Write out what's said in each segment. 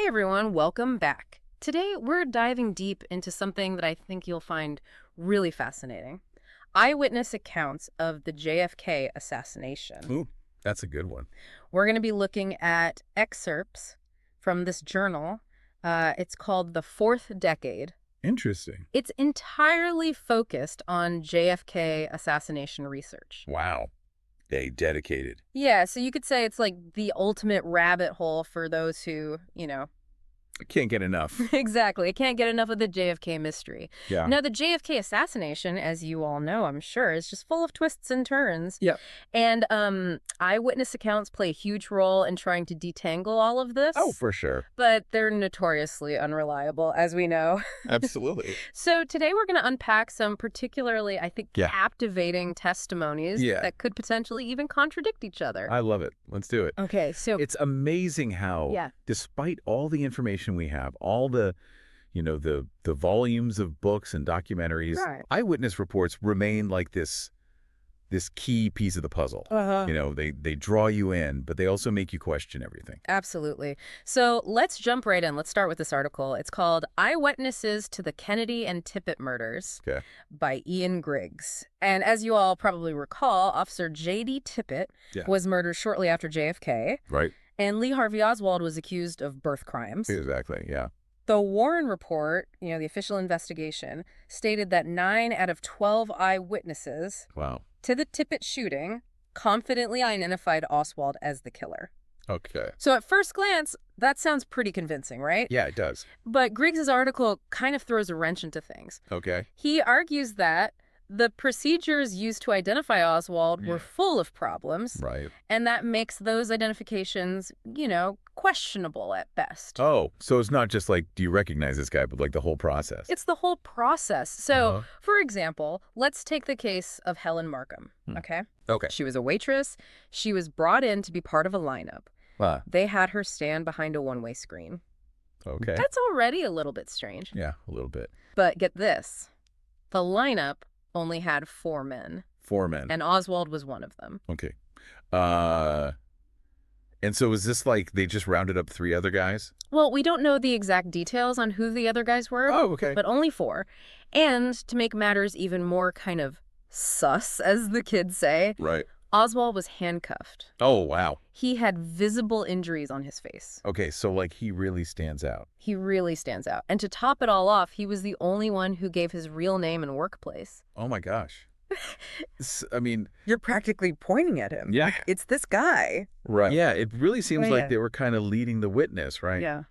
Hey everyone, welcome back. Today we're diving deep into something that I think you'll find really fascinating. Eyewitness accounts of the JFK assassination. Ooh, that's a good one. We're going to be looking at excerpts from this journal. It's called The Fourth Decade. Interesting. It's entirely focused on JFK assassination research. Wow. They dedicated. Yeah, so you could say it's like the ultimate rabbit hole for those who, I can't get enough. Exactly. I can't get enough of the JFK mystery. Yeah. Now, the JFK assassination, as you all know, I'm sure, is just full of twists and turns. Yep. And eyewitness accounts play a huge role in trying to detangle all of this. Oh, for sure. But they're notoriously unreliable, as we know. Absolutely. So today we're going to unpack some particularly, I think, captivating testimonies that could potentially even contradict each other. I love it. Let's do it. Okay, so it's amazing how, despite all the information we have, all the volumes of books and documentaries, eyewitness reports remain like this key piece of the puzzle. They draw you in, but they also make you question everything. Absolutely. So let's jump right in. Let's start with this article. It's called Eyewitnesses to the Kennedy and Tippit Murders by Ian Griggs. And as you all probably recall, Officer J.D. Tippit was murdered shortly after JFK. Right. And Lee Harvey Oswald was accused of birth crimes. Exactly, yeah. The Warren report, the official investigation, stated that 9 out of 12 eyewitnesses to the Tippit shooting confidently identified Oswald as the killer. Okay. So at first glance, that sounds pretty convincing, right? Yeah, it does. But Griggs' article kind of throws a wrench into things. Okay. He argues that the procedures used to identify Oswald were full of problems. Right. And that makes those identifications, questionable at best. Oh, so it's not just like, do you recognize this guy, but like the whole process. It's the whole process. So, for example, let's take the case of Helen Markham, okay? Okay. She was a waitress. She was brought in to be part of a lineup. They had her stand behind a one-way screen. Okay. That's already a little bit strange. Yeah, a little bit. But get this. The lineup only had 4 men. 4 men. And Oswald was one of them. Okay. And so is this like they just rounded up 3 other guys? Well, we don't know the exact details on who the other guys were. Oh, okay. But only 4. And to make matters even more kind of sus, as the kids say, Oswald was handcuffed. Oh, wow. He had visible injuries on his face. Okay, so like he really stands out. He really stands out. And to top it all off, he was the only one who gave his real name and workplace. Oh, my gosh. I mean... You're practically pointing at him. Yeah. It's this guy. Right. Yeah, it really seems like they were kind of leading the witness, right? Yeah.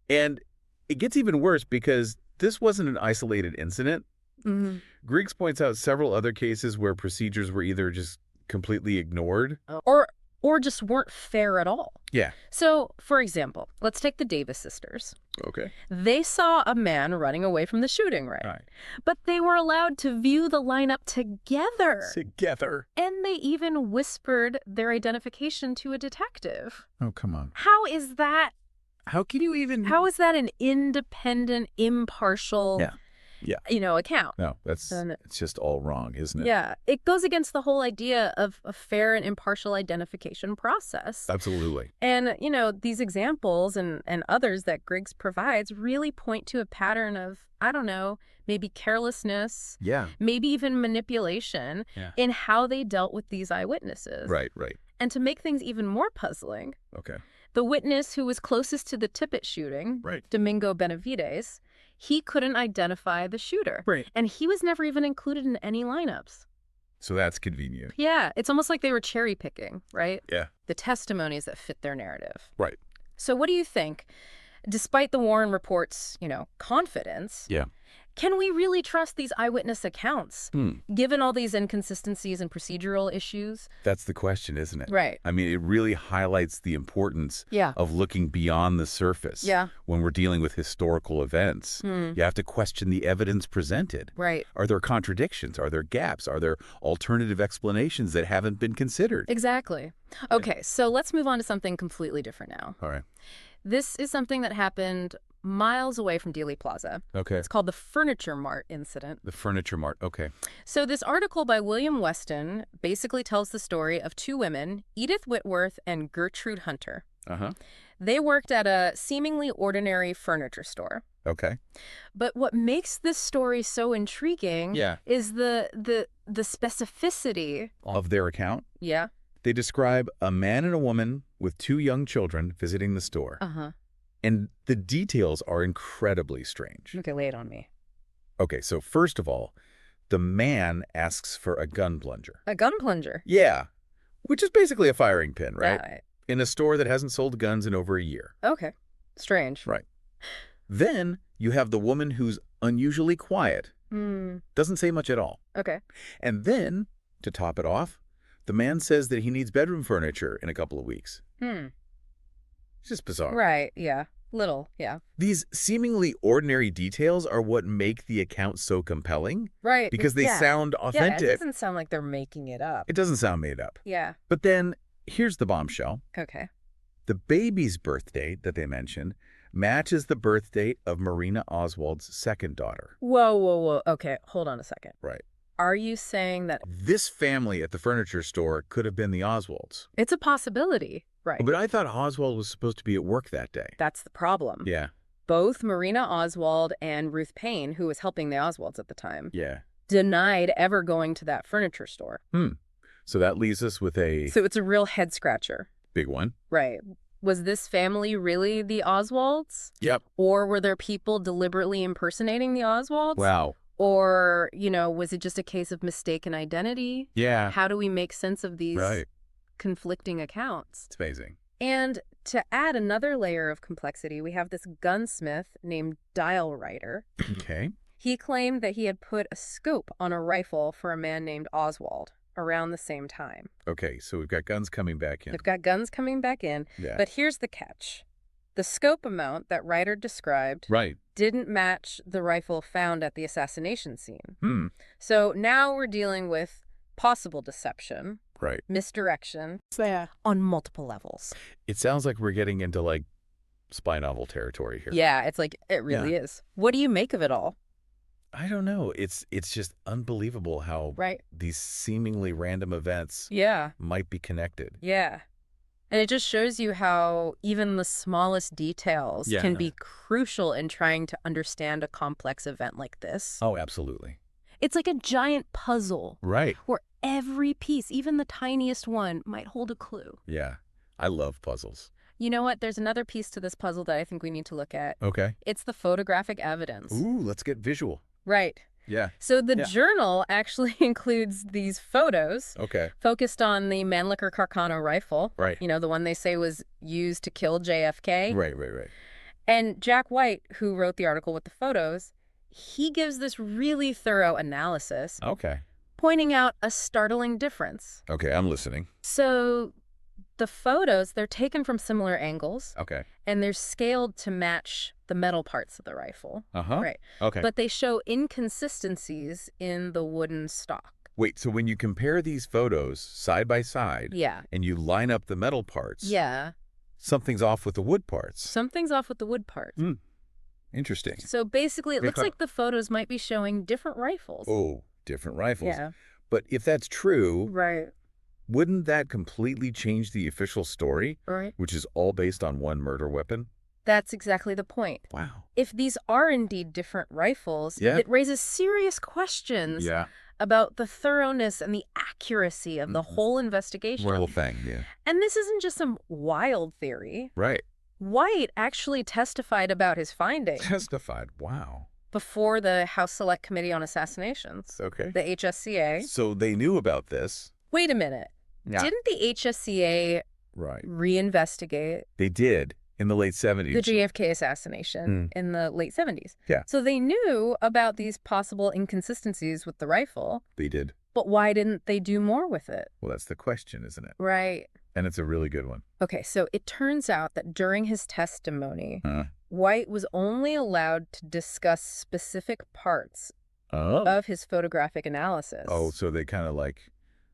And it gets even worse because this wasn't an isolated incident. Griggs points out several other cases where procedures were either just completely ignored. Or just weren't fair at all. Yeah. So, for example, let's take the Davis sisters. Okay. They saw a man running away from the shooting, right? But they were allowed to view the lineup together. Together. And they even whispered their identification to a detective. Oh, come on. How is that? How can you even... How is that an independent, impartial... account? No, it's just all wrong, isn't it? Yeah. It goes against the whole idea of a fair and impartial identification process. Absolutely. And, these examples and others that Griggs provides really point to a pattern of, I don't know, maybe carelessness. Yeah. Maybe even manipulation in how they dealt with these eyewitnesses. Right. And to make things even more puzzling, the witness who was closest to the Tippit shooting, Domingo Benavides, he couldn't identify the shooter. Right. And he was never even included in any lineups. So that's convenient. Yeah. It's almost like they were cherry picking, right? Yeah. The testimonies that fit their narrative. Right. So what do you think? Despite the Warren report's, confidence, can we really trust these eyewitness accounts, given all these inconsistencies and procedural issues? That's the question, isn't it? Right. I mean, it really highlights the importance of looking beyond the surface when we're dealing with historical events. You have to question the evidence presented. Right. Are there contradictions? Are there gaps? Are there alternative explanations that haven't been considered? Exactly. Okay, so let's move on to something completely different now. All right. This is something that happened miles away from Dealey Plaza. Okay. It's called the Furniture Mart incident. The Furniture Mart. Okay. So this article by William Weston basically tells the story of 2 women, Edith Whitworth and Gertrude Hunter. They worked at a seemingly ordinary furniture store. Okay. But what makes this story so intriguing is the specificity of their account. Yeah. They describe a man and a woman with 2 young children visiting the store. And the details are incredibly strange. Okay, lay it on me. Okay, so first of all, the man asks for a gun plunger. A gun plunger? Yeah, which is basically a firing pin, right? Right. In a store that hasn't sold guns in over a year. Okay. Strange. Right. Then you have the woman who's unusually quiet. Doesn't say much at all. Okay. And then, to top it off, the man says that he needs bedroom furniture in a couple of weeks. It's just bizarre. Right, yeah. Little, yeah. These seemingly ordinary details are what make the account so compelling. Right. Because they sound authentic. Yeah, it doesn't sound like they're making it up. It doesn't sound made up. Yeah. But then, here's the bombshell. Okay. The baby's birth date that they mention matches the birth date of Marina Oswald's second daughter. Whoa, whoa, whoa. Okay, hold on a second. Right. Are you saying that This family at the furniture store could have been the Oswalds? it's a possibility? Right. But I thought Oswald was supposed to be at work that day. That's the problem. Yeah. Both Marina Oswald and Ruth Payne, who was helping the Oswalds at the time, Yeah. denied ever going to that furniture store. So that leaves us with a So it's a real head scratcher. big one. Right. Was this family really the Oswalds? Yep. Or were there people deliberately impersonating the Oswalds? Wow. Or, was it just a case of mistaken identity? Yeah. How do we make sense of these Right. conflicting accounts? It's amazing. And to add another layer of complexity, we have this gunsmith named Dial Writer. Okay. He claimed that he had put a scope on a rifle for a man named Oswald around the same time. Okay, so we've got guns coming back in. We've got guns coming back in. Yeah. But here's the catch. The scope amount that Writer described Right. didn't match the rifle found at the assassination scene. Hmm. So now we're dealing with possible deception, Right. misdirection, on multiple levels. It sounds like we're getting into, like, spy novel territory here. Yeah, it's like, it really is. What do you make of it all? I don't know. It's just unbelievable how these seemingly random events might be connected. Yeah. And it just shows you how even the smallest details can be crucial in trying to understand a complex event like this. Oh, absolutely. It's like a giant puzzle. Right. Where every piece, even the tiniest one, might hold a clue. Yeah. I love puzzles. You know what? There's another piece to this puzzle that I think we need to look at. Okay. It's the photographic evidence. Ooh, let's get visual. Right. Yeah. So the journal actually includes these photos focused on the Mannlicher Carcano rifle. Right. The one they say was used to kill JFK. Right. And Jack White, who wrote the article with the photos, he gives this really thorough analysis. Okay. Pointing out a startling difference. Okay, I'm listening. So the photos, they're taken from similar angles. Okay. And they're scaled to match the metal parts of the rifle. Right. Okay. But they show inconsistencies in the wooden stock. Wait, so when you compare these photos side by side and you line up the metal parts, something's off with the wood parts. Something's off with the wood parts. Interesting. So basically, it looks like the photos might be showing different rifles. Oh, different rifles. Yeah. But if that's true, Right. wouldn't that completely change the official story, Right. which is all based on one murder weapon? That's exactly the point. Wow. If these are indeed different rifles, it raises serious questions about the thoroughness and the accuracy of the whole investigation. Whole thing, yeah. And this isn't just some wild theory. Right. White actually testified about his findings. Testified, wow. Before the House Select Committee on Assassinations. Okay. The HSCA. So they knew about this. Wait a minute. Yeah. Didn't the HSCA reinvestigate They did in the late 70s. the JFK assassination in the late 70s? Yeah. So they knew about these possible inconsistencies with the rifle. They did. But why didn't they do more with it? Well, that's the question, isn't it? Right. And it's a really good one. Okay, so it turns out that during his testimony, White was only allowed to discuss specific parts of his photographic analysis. Oh, so they kind of like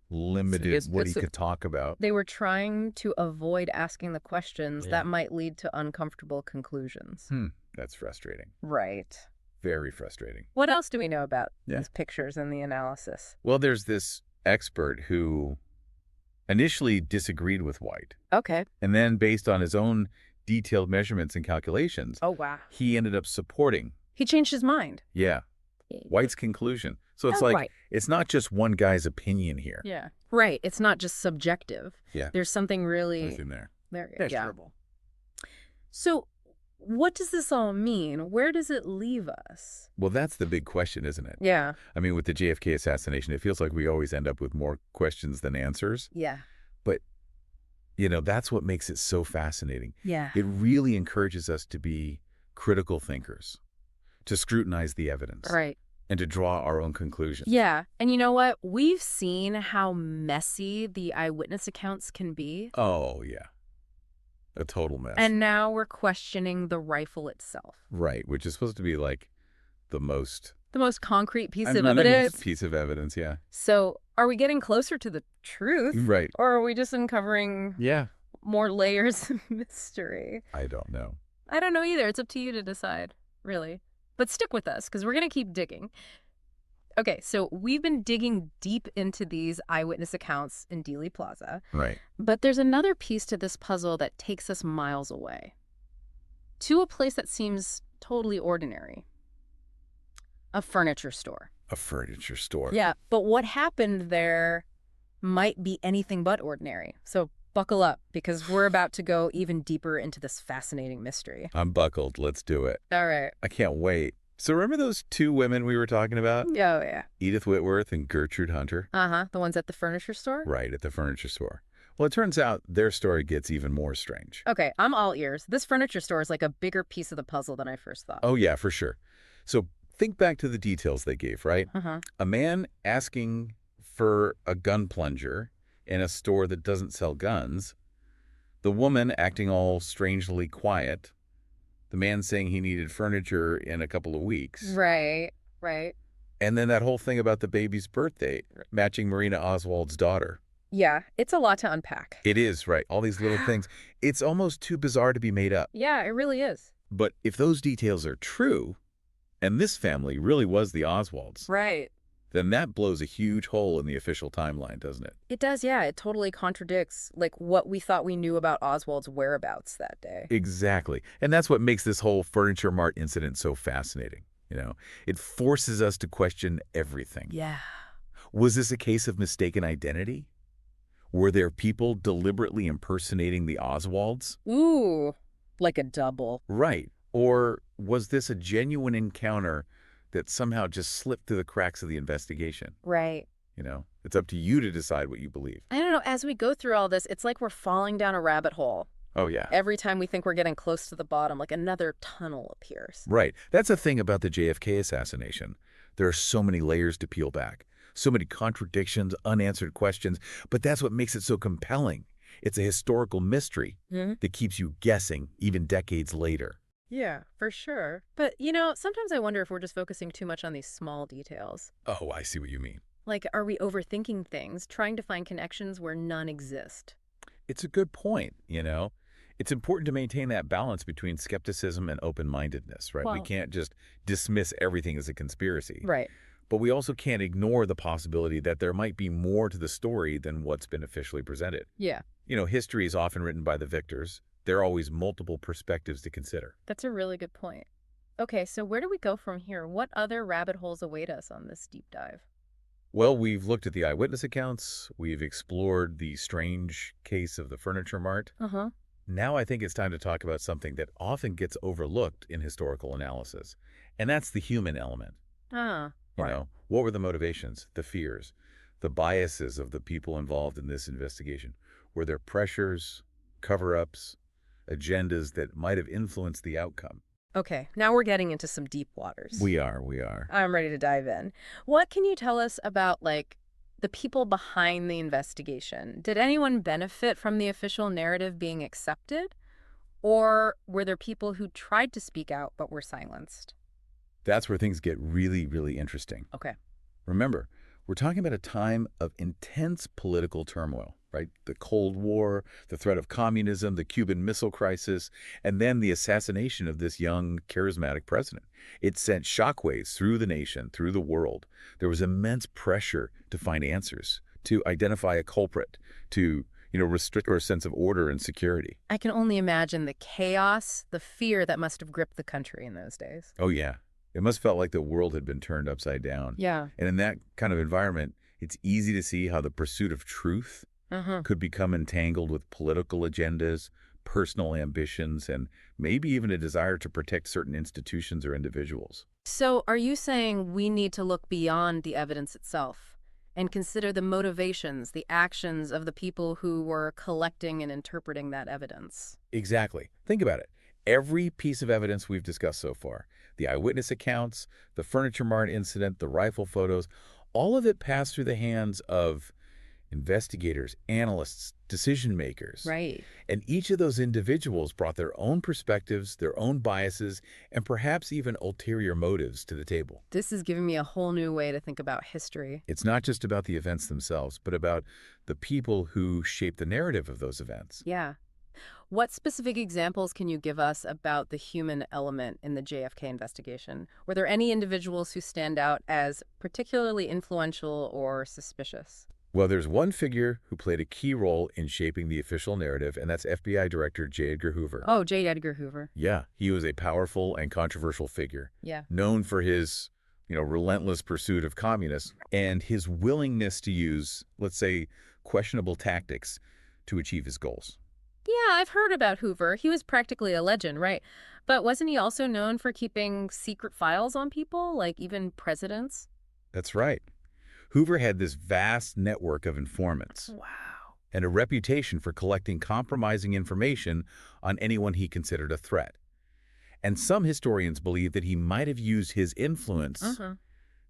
limited what he could talk about. They were trying to avoid asking the questions that might lead to uncomfortable conclusions. That's frustrating. Right. Very frustrating. What else do we know about these pictures and the analysis? Well, there's this expert who initially disagreed with White. Okay. And then based on his own detailed measurements and calculations, Oh, wow. he ended up supporting. He changed his mind. Yeah. White's conclusion. So it's it's not just one guy's opinion here. Yeah. Right. It's not just subjective. Yeah. There's something really... There's in there. Measurable. So what does this all mean? Where does it leave us? Well, that's the big question, isn't it? Yeah. I mean, with the JFK assassination, it feels like we always end up with more questions than answers. Yeah. But, that's what makes it so fascinating. Yeah. It really encourages us to be critical thinkers, to scrutinize the evidence. Right. And to draw our own conclusions. Yeah. And you know what? We've seen how messy the eyewitness accounts can be. Oh, yeah. A total mess. And now we're questioning the rifle itself. Right, which is supposed to be like the most concrete piece of evidence. Piece of evidence, yeah. So are we getting closer to the truth? Right. Or are we just uncovering more layers of mystery? I don't know. I don't know either. It's up to you to decide, really. But stick with us, because we're going to keep digging. Okay, so we've been digging deep into these eyewitness accounts in Dealey Plaza. Right. But there's another piece to this puzzle that takes us miles away. To a place that seems totally ordinary. A furniture store. A furniture store. Yeah, but what happened there might be anything but ordinary. So buckle up, because we're about to go even deeper into this fascinating mystery. I'm buckled. Let's do it. All right. I can't wait. So remember those two women we were talking about? Oh, yeah. Edith Whitworth and Gertrude Hunter? Uh-huh. The ones at the furniture store? Right, at the furniture store. Well, it turns out their story gets even more strange. Okay, I'm all ears. This furniture store is like a bigger piece of the puzzle than I first thought. Oh, yeah, for sure. So think back to the details they gave, right? Uh-huh. A man asking for a gun plunger in a store that doesn't sell guns. The woman acting all strangely quiet. The man saying he needed furniture in a couple of weeks. Right. And then that whole thing about the baby's birthday, matching Marina Oswald's daughter. Yeah, it's a lot to unpack. It is, right. All these little things. It's almost too bizarre to be made up. Yeah, it really is. But if those details are true, and this family really was the Oswalds, right, then that blows a huge hole in the official timeline, doesn't it? It does, yeah. It totally contradicts, like, what we thought we knew about Oswald's whereabouts that day. Exactly. And that's what makes this whole Furniture Mart incident so fascinating. It forces us to question everything. Yeah. Was this a case of mistaken identity? Were there people deliberately impersonating the Oswalds? Ooh, like a double. Right. Or was this a genuine encounter that somehow just slipped through the cracks of the investigation? Right. It's up to you to decide what you believe. I don't know. As we go through all this, it's like we're falling down a rabbit hole. Oh, yeah. Every time we think we're getting close to the bottom, like another tunnel appears. Right. That's the thing about the JFK assassination. There are so many layers to peel back, so many contradictions, unanswered questions, but that's what makes it so compelling. It's a historical mystery that keeps you guessing even decades later. Yeah, for sure. But, sometimes I wonder if we're just focusing too much on these small details. Oh, I see what you mean. Like, are we overthinking things, trying to find connections where none exist? It's a good point, It's important to maintain that balance between skepticism and open-mindedness, right? Well, we can't just dismiss everything as a conspiracy. Right. But we also can't ignore the possibility that there might be more to the story than what's been officially presented. Yeah. History is often written by the victors. There are always multiple perspectives to consider. That's a really good point. Okay, so where do we go from here? What other rabbit holes await us on this deep dive? Well, we've looked at the eyewitness accounts. We've explored the strange case of the Furniture Mart. Uh-huh. Now I think it's time to talk about something that often gets overlooked in historical analysis, and that's the human element. What were the motivations, the fears, the biases of the people involved in this investigation? Were there pressures, cover-ups, agendas that might have influenced the outcome? Okay, now we're getting into some deep waters. We are. I'm ready to dive in. What can you tell us about, the people behind the investigation? Did anyone benefit from the official narrative being accepted? Or were there people who tried to speak out but were silenced? That's where things get really, really interesting. Okay. Remember, we're talking about a time of intense political turmoil, right? The Cold War, the threat of communism, the Cuban Missile Crisis, and then the assassination of this young, charismatic president. It sent shockwaves through the nation, through the world. There was immense pressure to find answers, to identify a culprit, to, restrict or a sense of order and security. I can only imagine the chaos, the fear that must have gripped the country in those days. Oh, yeah. It must have felt like the world had been turned upside down. Yeah. And in that kind of environment, it's easy to see how the pursuit of truth could become entangled with political agendas, personal ambitions, and maybe even a desire to protect certain institutions or individuals. So are you saying we need to look beyond the evidence itself and consider the motivations, the actions of the people who were collecting and interpreting that evidence? Exactly. Think about it. Every piece of evidence we've discussed so far, the eyewitness accounts, the Furniture Mart incident, the rifle photos, all of it passed through the hands of investigators, analysts, decision makers. Right. And each of those individuals brought their own perspectives, their own biases, and perhaps even ulterior motives to the table. This is giving me a whole new way to think about history. It's not just about the events themselves, but about the people who shape the narrative of those events. Yeah. What specific examples can you give us about the human element in the JFK investigation? Were there any individuals who stand out as particularly influential or suspicious? Well, there's one figure who played a key role in shaping the official narrative, and that's FBI Director J. Edgar Hoover. Oh, J. Edgar Hoover. Yeah, he was a powerful and controversial figure. Yeah. Known for his, relentless pursuit of communists and his willingness to use, let's say, questionable tactics to achieve his goals. Yeah, I've heard about Hoover. He was practically a legend, right? But wasn't he also known for keeping secret files on people, like even presidents? That's right. Hoover had this vast network of informants. Wow. And a reputation for collecting compromising information on anyone he considered a threat. And some historians believe that he might have used his influence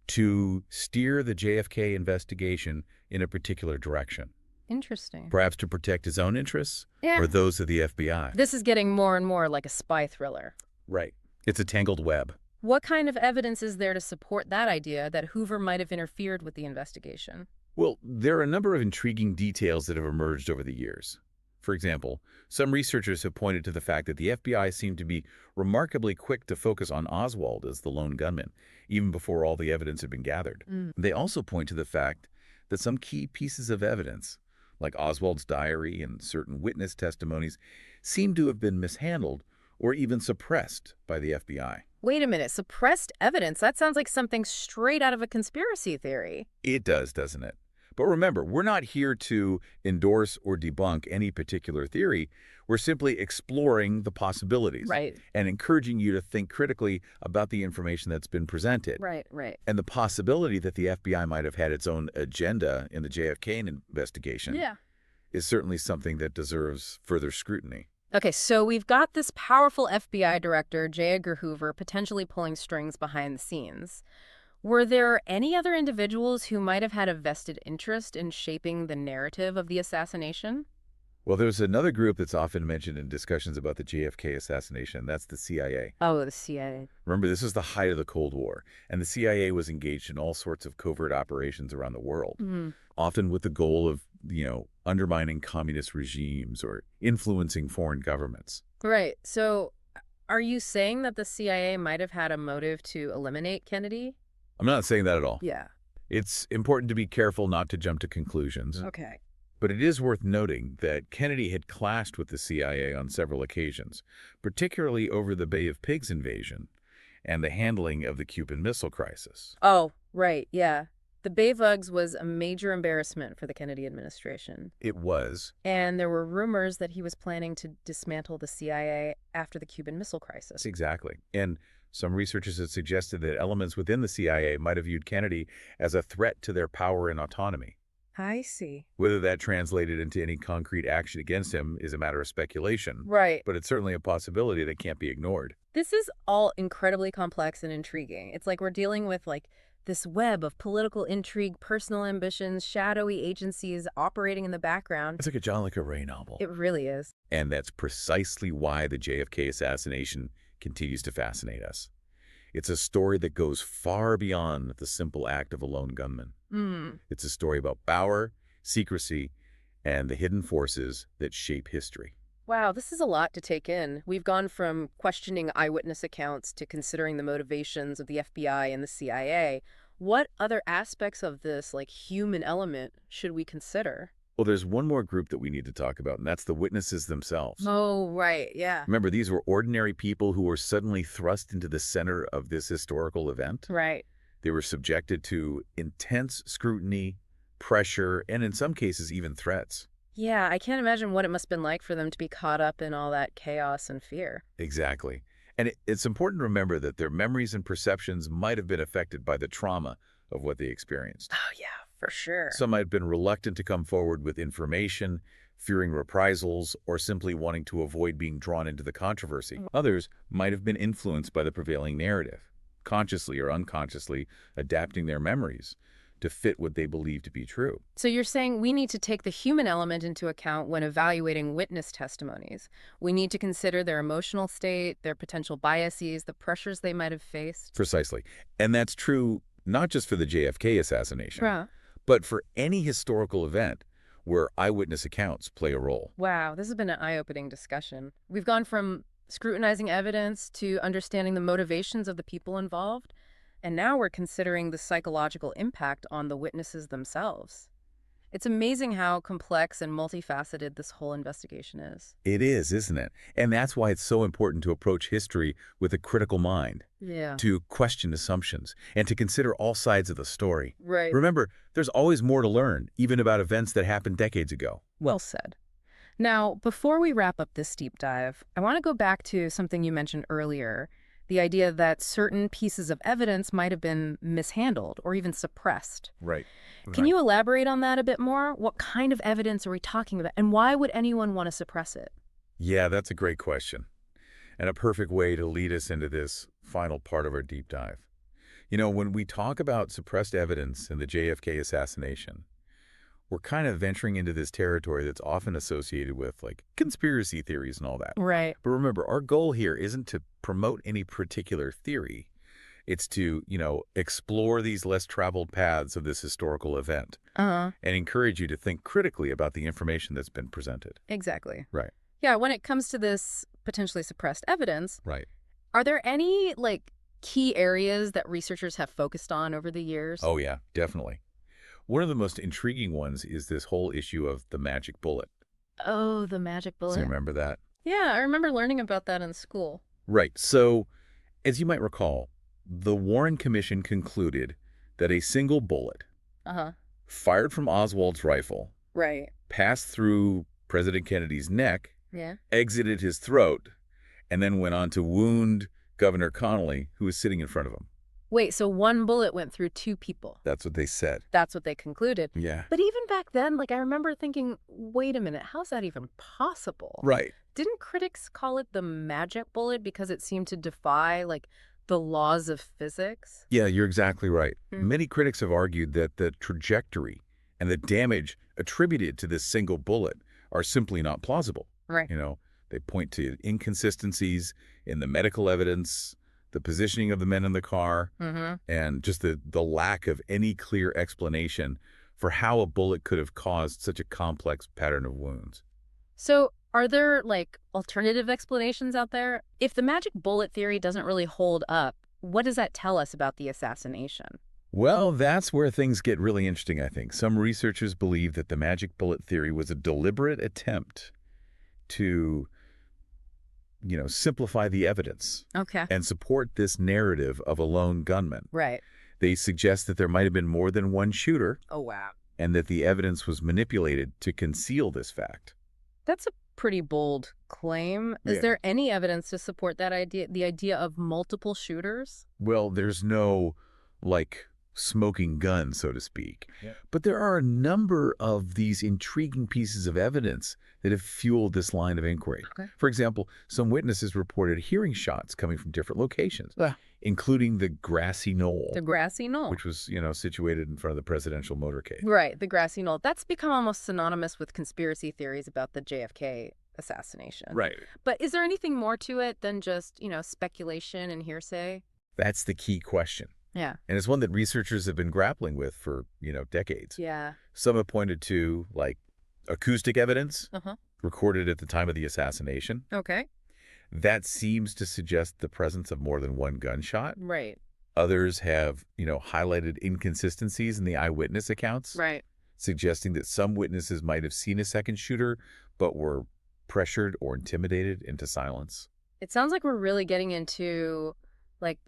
to steer the JFK investigation in a particular direction. Interesting. Perhaps to protect his own interests Yeah. or those of the FBI. This is getting more and more like a spy thriller. Right. It's a tangled web. What kind of evidence is there to support that idea that Hoover might have interfered with the investigation? Well, there are a number of intriguing details that have emerged over the years. For example, some researchers have pointed to the fact that the FBI seemed to be remarkably quick to focus on Oswald as the lone gunman, even before all the evidence had been gathered. They also point to the fact that some key pieces of evidence, like Oswald's diary and certain witness testimonies, seem to have been mishandled or even suppressed by the FBI. Wait a minute, suppressed evidence? That sounds like something straight out of a conspiracy theory. It does, doesn't it? But remember, we're not here to endorse or debunk any particular theory. We're simply exploring the possibilities. Right. And encouraging you to think critically about the information that's been presented. Right, right. And the possibility that the FBI might have had its own agenda in the JFK investigation is certainly something that deserves further scrutiny. Okay, so we've got this powerful FBI director, J. Edgar Hoover, potentially pulling strings behind the scenes. Were there any other individuals who might have had a vested interest in shaping the narrative of the assassination? Well, there's another group that's often mentioned in discussions about the JFK assassination. That's the CIA. Oh, the CIA. Remember, this is the height of the Cold War, and the CIA was engaged in all sorts of covert operations around the world, often with the goal of, undermining communist regimes or influencing foreign governments. Right. So are you saying that the CIA might have had a motive to eliminate Kennedy? I'm not saying that at all. Yeah. It's important to be careful not to jump to conclusions. Okay. But it is worth noting that Kennedy had clashed with the CIA on several occasions, particularly over the Bay of Pigs invasion and the handling of the Cuban Missile Crisis. Oh, right, yeah. The Bayvugs was a major embarrassment for the Kennedy administration. It was. And there were rumors that he was planning to dismantle the CIA after the Cuban Missile Crisis. Exactly. And some researchers have suggested that elements within the CIA might have viewed Kennedy as a threat to their power and autonomy. I see. Whether that translated into any concrete action against him is a matter of speculation. Right. But it's certainly a possibility that can't be ignored. This is all incredibly complex and intriguing. It's like we're dealing with this web of political intrigue, personal ambitions, shadowy agencies operating in the background. It's like a John le Carré novel. It really is. And that's precisely why the JFK assassination continues to fascinate us. It's a story that goes far beyond the simple act of a lone gunman. It's a story about power, secrecy, and the hidden forces that shape history. Wow, this is a lot to take in. We've gone from questioning eyewitness accounts to considering the motivations of the FBI and the CIA. What other aspects of this, human element, should we consider? Well, there's one more group that we need to talk about, and that's the witnesses themselves. Oh, right, yeah. Remember, these were ordinary people who were suddenly thrust into the center of this historical event. Right. They were subjected to intense scrutiny, pressure, and in some cases, even threats. Yeah, I can't imagine what it must have been like for them to be caught up in all that chaos and fear. Exactly. And it's important to remember that their memories and perceptions might have been affected by the trauma of what they experienced. Oh, yeah, for sure. Some might have been reluctant to come forward with information, fearing reprisals, or simply wanting to avoid being drawn into the controversy. Others might have been influenced by the prevailing narrative, consciously or unconsciously adapting their memories to fit what they believe to be true. So you're saying we need to take the human element into account when evaluating witness testimonies. We need to consider their emotional state, their potential biases, the pressures they might have faced. Precisely. And that's true not just for the JFK assassination, Right. but for any historical event where eyewitness accounts play a role. Wow, this has been an eye-opening discussion. We've gone from scrutinizing evidence to understanding the motivations of the people involved, and now we're considering the psychological impact on the witnesses themselves. It's amazing how complex and multifaceted this whole investigation is. It is, isn't it? And that's why it's so important to approach history with a critical mind, Yeah. to question assumptions, and to consider all sides of the story. Right. Remember, there's always more to learn, even about events that happened decades ago. Well said. Now, before we wrap up this deep dive, I want to go back to something you mentioned earlier, the idea that certain pieces of evidence might have been mishandled or even suppressed. Right. Can you elaborate on that a bit more? What kind of evidence are we talking about, and why would anyone want to suppress it? Yeah, that's a great question, and a perfect way to lead us into this final part of our deep dive. You know, when we talk about suppressed evidence in the JFK assassination, we're kind of venturing into this territory that's often associated with, like, conspiracy theories and all that. Right. But remember, our goal here isn't to promote any particular theory. It's to, explore these less traveled paths of this historical event and encourage you to think critically about the information that's been presented. Exactly. Right. Yeah, when it comes to this potentially suppressed evidence, Right. are there any, key areas that researchers have focused on over the years? Oh, yeah, definitely. One of the most intriguing ones is this whole issue of the magic bullet. Oh, the magic bullet. So you remember that? Yeah, I remember learning about that in school. Right. So, as you might recall, the Warren Commission concluded that a single bullet fired from Oswald's rifle Right. passed through President Kennedy's neck, Yeah. exited his throat, and then went on to wound Governor Connolly, who was sitting in front of him. Wait, so one bullet went through two people. That's what they said. That's what they concluded. Yeah. But even back then, I remember thinking, wait a minute, how's that even possible? Right. Didn't critics call it the magic bullet because it seemed to defy, the laws of physics? Yeah, you're exactly right. Many critics have argued that the trajectory and the damage attributed to this single bullet are simply not plausible. Right. They point to inconsistencies in the medical evidence, the positioning of the men in the car, and just the lack of any clear explanation for how a bullet could have caused such a complex pattern of wounds. So are there, alternative explanations out there? If the magic bullet theory doesn't really hold up, what does that tell us about the assassination? Well, that's where things get really interesting, I think. Some researchers believe that the magic bullet theory was a deliberate attempt to simplify the evidence. Okay. And support this narrative of a lone gunman. Right. They suggest that there might have been more than one shooter. Oh, wow. And that the evidence was manipulated to conceal this fact. That's a pretty bold claim. Is there any evidence to support that idea, the idea of multiple shooters? Well, there's no, smoking gun, so to speak. Yeah. But there are a number of these intriguing pieces of evidence that have fueled this line of inquiry. Okay. For example, some witnesses reported hearing shots coming from different locations, including the grassy knoll. The grassy knoll. Which was, situated in front of the presidential motorcade. Right, the grassy knoll. That's become almost synonymous with conspiracy theories about the JFK assassination. Right. But is there anything more to it than just, speculation and hearsay? That's the key question. Yeah. And it's one that researchers have been grappling with for, decades. Yeah. Some have pointed to, acoustic evidence recorded at the time of the assassination. Okay. That seems to suggest the presence of more than one gunshot. Right. Others have, highlighted inconsistencies in the eyewitness accounts. Right. suggesting that some witnesses might have seen a second shooter, but were pressured or intimidated into silence. It sounds like we're really getting into, like,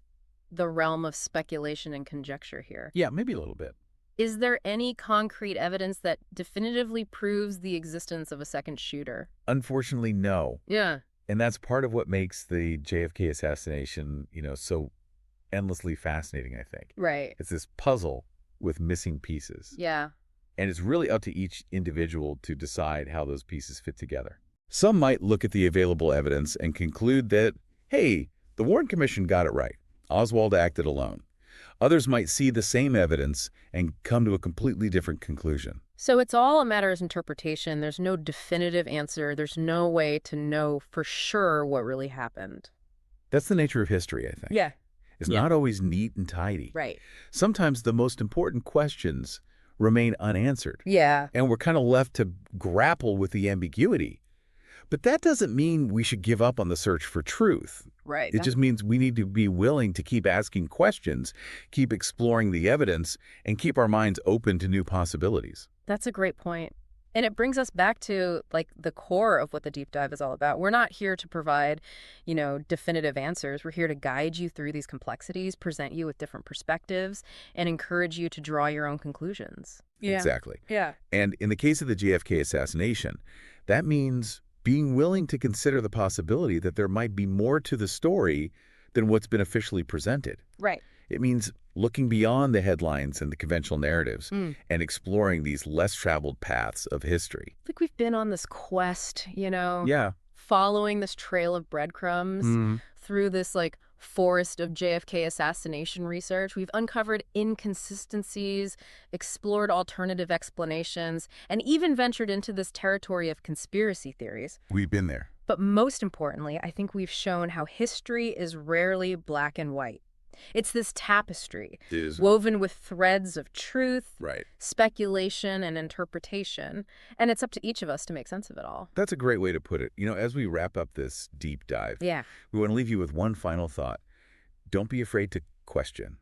the realm of speculation and conjecture here. Yeah, maybe a little bit. Is there any concrete evidence that definitively proves the existence of a second shooter? Unfortunately, no. Yeah. And that's part of what makes the JFK assassination, so endlessly fascinating, I think. Right. It's this puzzle with missing pieces. Yeah. And it's really up to each individual to decide how those pieces fit together. Some might look at the available evidence and conclude that, hey, the Warren Commission got it right. Oswald acted alone. Others might see the same evidence and come to a completely different conclusion. So it's all a matter of interpretation. There's no definitive answer. There's no way to know for sure what really happened. That's the nature of history, I think. Yeah. It's not always neat and tidy. Right. Sometimes the most important questions remain unanswered. Yeah. And we're kind of left to grapple with the ambiguity. But that doesn't mean we should give up on the search for truth. Right. It just means we need to be willing to keep asking questions, keep exploring the evidence, and keep our minds open to new possibilities. That's a great point. And it brings us back to, like, the core of what the deep dive is all about. We're not here to provide, definitive answers. We're here to guide you through these complexities, present you with different perspectives, and encourage you to draw your own conclusions. Yeah. Exactly. Yeah. And in the case of the JFK assassination, that means being willing to consider the possibility that there might be more to the story than what's been officially presented. Right. It means looking beyond the headlines and the conventional narratives and exploring these less traveled paths of history. I think we've been on this quest, Yeah. following this trail of breadcrumbs through this, forest of JFK assassination research. We've uncovered inconsistencies, explored alternative explanations, and even ventured into this territory of conspiracy theories. We've been there. But most importantly, I think we've shown how history is rarely black and white. It's this tapestry, woven with threads of truth, speculation, and interpretation, and it's up to each of us to make sense of it all. That's a great way to put it. As we wrap up this deep dive, we want to leave you with one final thought. Don't be afraid to question,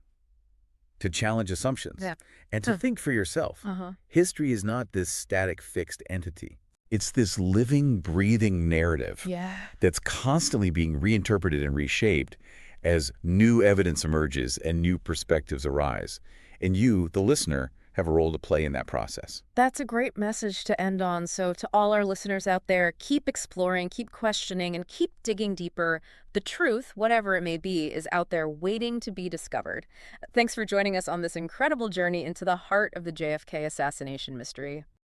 to challenge assumptions, and to think for yourself. History is not this static, fixed entity. It's this living, breathing narrative that's constantly being reinterpreted and reshaped as new evidence emerges and new perspectives arise. And you, the listener, have a role to play in that process. That's a great message to end on. So to all our listeners out there, keep exploring, keep questioning, and keep digging deeper. The truth, whatever it may be, is out there waiting to be discovered. Thanks for joining us on this incredible journey into the heart of the JFK assassination mystery.